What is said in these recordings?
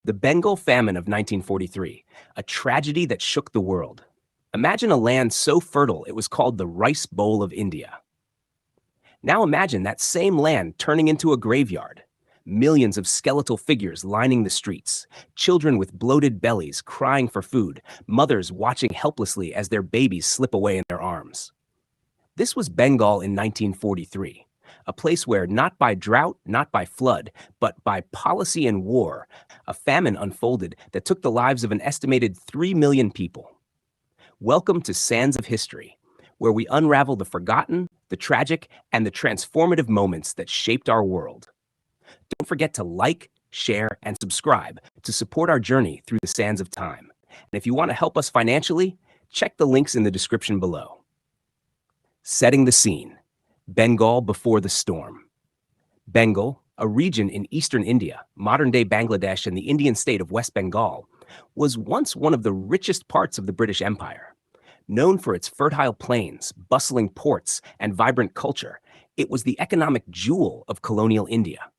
The Bengal famine of 1943, a tragedy that shook the world. Imagine a land so fertile it was called the Rice Bowl of India. Now imagine that same land turning into a graveyard. Millions of skeletal figures lining the streets, children with bloated bellies crying for food, mothers watching helplessly as their babies slip away in their arms. This was Bengal in 1943, a place where not by drought, not by flood, but by policy and war, a famine unfolded that took the lives of an estimated 3 million people. Welcome to Sands of History, where we unravel the forgotten, the tragic, and the transformative moments that shaped our world. Don't forget to like, share, and subscribe to support our journey through the sands of time. And if you want to help us financially, check the links in the description below. Setting the scene, Bengal before the storm. Bengal, a region in eastern India, modern-day Bangladesh, and the Indian state of West Bengal, was once one of the richest parts of the British Empire. Known for its fertile plains, bustling ports, and vibrant culture, it was the economic jewel of colonial India.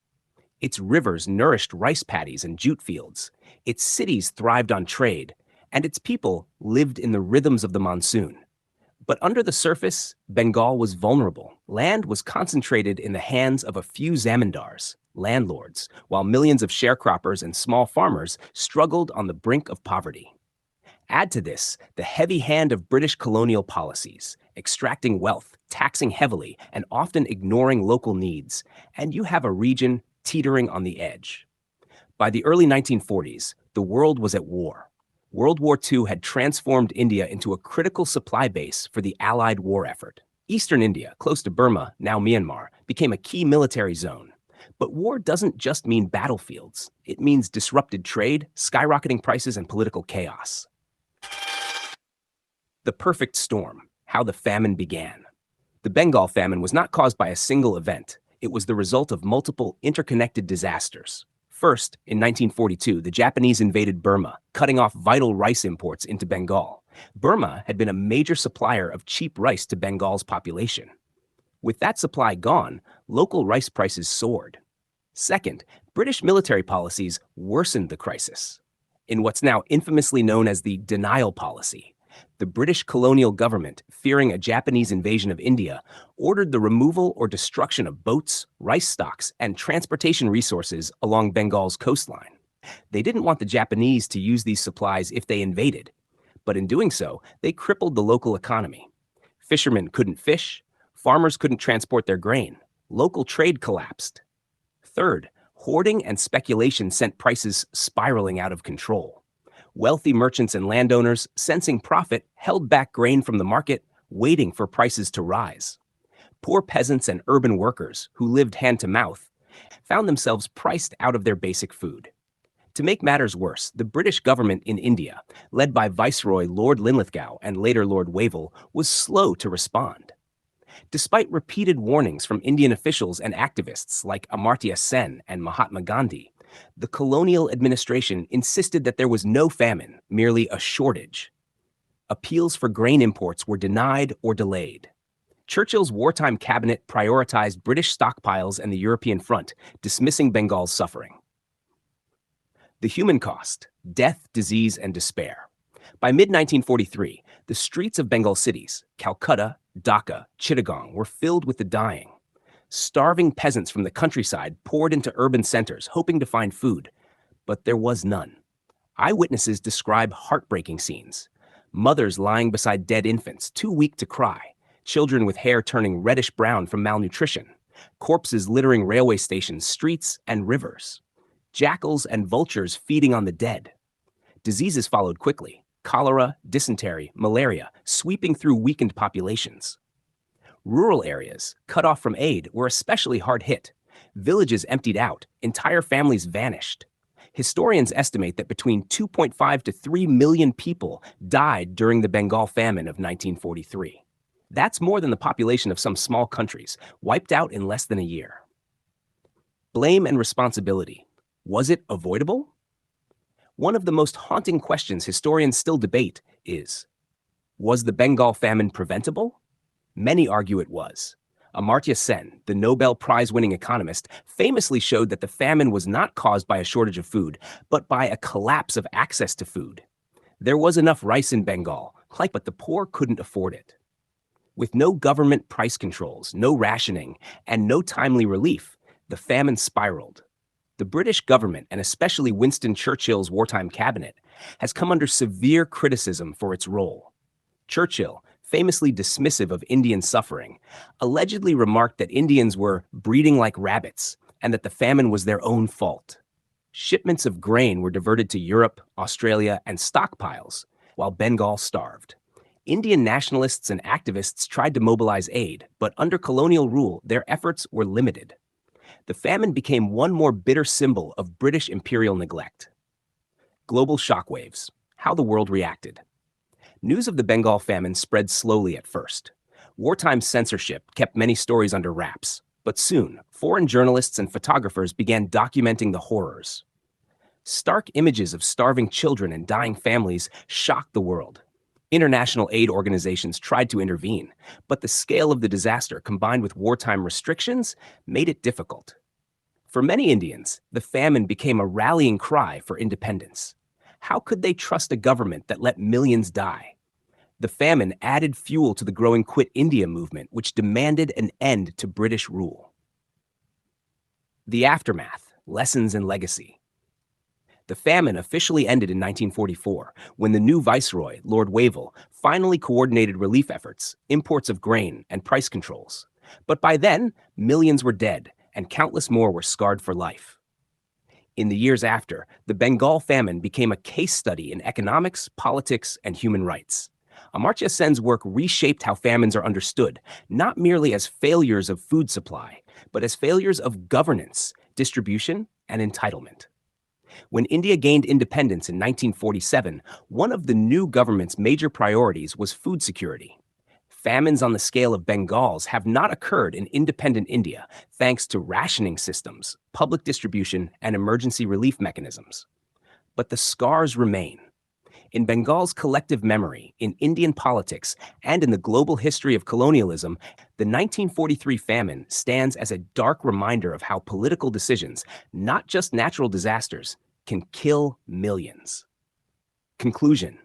Its rivers nourished rice paddies and jute fields, its cities thrived on trade, and its people lived in the rhythms of the monsoon. But under the surface, Bengal was vulnerable. Land was concentrated in the hands of a few zamindars, landlords, while millions of sharecroppers and small farmers struggled on the brink of poverty. Add to this the heavy hand of British colonial policies, extracting wealth, taxing heavily, and often ignoring local needs, and you have a region teetering on the edge. By the early 1940s, the world was at war. World War II had transformed India into a critical supply base for the Allied war effort. Eastern India, close to Burma, now Myanmar, became a key military zone. But war doesn't just mean battlefields. It means disrupted trade, skyrocketing prices, and political chaos. The perfect storm, how the famine began. The Bengal famine was not caused by a single event. It was the result of multiple interconnected disasters. First, in 1942, the Japanese invaded Burma, cutting off vital rice imports into Bengal. Burma had been a major supplier of cheap rice to Bengal's population. With that supply gone, local rice prices soared. Second, British military policies worsened the crisis. In what's now infamously known as the denial policy, the British colonial government, fearing a Japanese invasion of India, ordered the removal or destruction of boats, rice stocks, and transportation resources along Bengal's coastline. They didn't want the Japanese to use these supplies if they invaded, but in doing so, they crippled the local economy. Fishermen couldn't fish, farmers couldn't transport their grain, local trade collapsed. Third, hoarding and speculation sent prices spiraling out of control. Wealthy merchants and landowners, sensing profit, held back grain from the market, waiting for prices to rise. Poor peasants and urban workers, who lived hand to mouth, found themselves priced out of their basic food. To make matters worse, the British government in India, led by Viceroy Lord Linlithgow and later Lord Wavell, was slow to respond. Despite repeated warnings from Indian officials and activists like Amartya Sen and Mahatma Gandhi, the colonial administration insisted that there was no famine, merely a shortage. Appeals for grain imports were denied or delayed. Churchill's wartime cabinet prioritized British stockpiles and the European front, dismissing Bengal's suffering. The human cost: death, disease, and despair. By mid-1943, the streets of Bengal cities, Calcutta, Dhaka, Chittagong, were filled with the dying. Starving peasants from the countryside poured into urban centers, hoping to find food, but there was none. Eyewitnesses describe heartbreaking scenes. Mothers lying beside dead infants, too weak to cry, children with hair turning reddish-brown from malnutrition, corpses littering railway stations, streets, and rivers, jackals and vultures feeding on the dead. Diseases followed quickly: cholera, dysentery, malaria, sweeping through weakened populations. Rural areas, cut off from aid, were especially hard hit. Villages emptied out, entire families vanished. Historians estimate that between 2.5 to 3 million people died during the Bengal famine of 1943. That's more than the population of some small countries, wiped out in less than a year. Blame and responsibility. Was it avoidable? One of the most haunting questions historians still debate is, was the Bengal famine preventable? Many argue it was. Amartya Sen, the Nobel Prize-winning economist, famously showed that the famine was not caused by a shortage of food, but by a collapse of access to food. There was enough rice in Bengal, but the poor couldn't afford it. With no government price controls, no rationing, and no timely relief, the famine spiraled. The British government, and especially Winston Churchill's wartime cabinet, has come under severe criticism for its role. Churchill, famously dismissive of Indian suffering, allegedly remarked that Indians were breeding like rabbits and that the famine was their own fault. Shipments of grain were diverted to Europe, Australia, and stockpiles, while Bengal starved. Indian nationalists and activists tried to mobilize aid, but under colonial rule, their efforts were limited. The famine became one more bitter symbol of British imperial neglect. Global shockwaves: how the world reacted. News of the Bengal famine spread slowly at first. Wartime censorship kept many stories under wraps, but soon, foreign journalists and photographers began documenting the horrors. Stark images of starving children and dying families shocked the world. International aid organizations tried to intervene, but the scale of the disaster, combined with wartime restrictions, made it difficult. For many Indians, the famine became a rallying cry for independence. How could they trust a government that let millions die? The famine added fuel to the growing Quit India movement, which demanded an end to British rule. The aftermath: lessons and legacy. The famine officially ended in 1944, when the new viceroy, Lord Wavell, finally coordinated relief efforts, imports of grain, and price controls. But by then, millions were dead, and countless more were scarred for life. In the years after, the Bengal famine became a case study in economics, politics, and human rights. Amartya Sen's work reshaped how famines are understood, not merely as failures of food supply, but as failures of governance, distribution, and entitlement. When India gained independence in 1947, one of the new government's major priorities was food security. Famines on the scale of Bengal's have not occurred in independent India, thanks to rationing systems, public distribution, and emergency relief mechanisms. But the scars remain. In Bengal's collective memory, in Indian politics, and in the global history of colonialism, the 1943 famine stands as a dark reminder of how political decisions, not just natural disasters, can kill millions. Conclusion: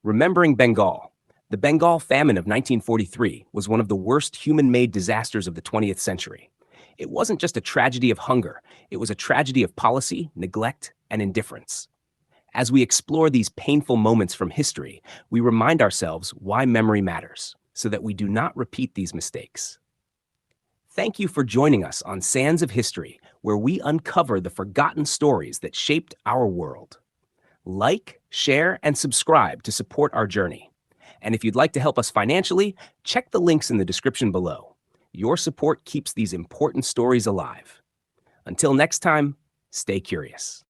remembering Bengal. The Bengal famine of 1943 was one of the worst human-made disasters of the 20th century. It wasn't just a tragedy of hunger, it was a tragedy of policy, neglect, and indifference. As we explore these painful moments from history, we remind ourselves why memory matters, so that we do not repeat these mistakes. Thank you for joining us on Sands of History, where we uncover the forgotten stories that shaped our world. Like, share, and subscribe to support our journey. And if you'd like to help us financially, check the links in the description below. Your support keeps these important stories alive. Until next time, stay curious.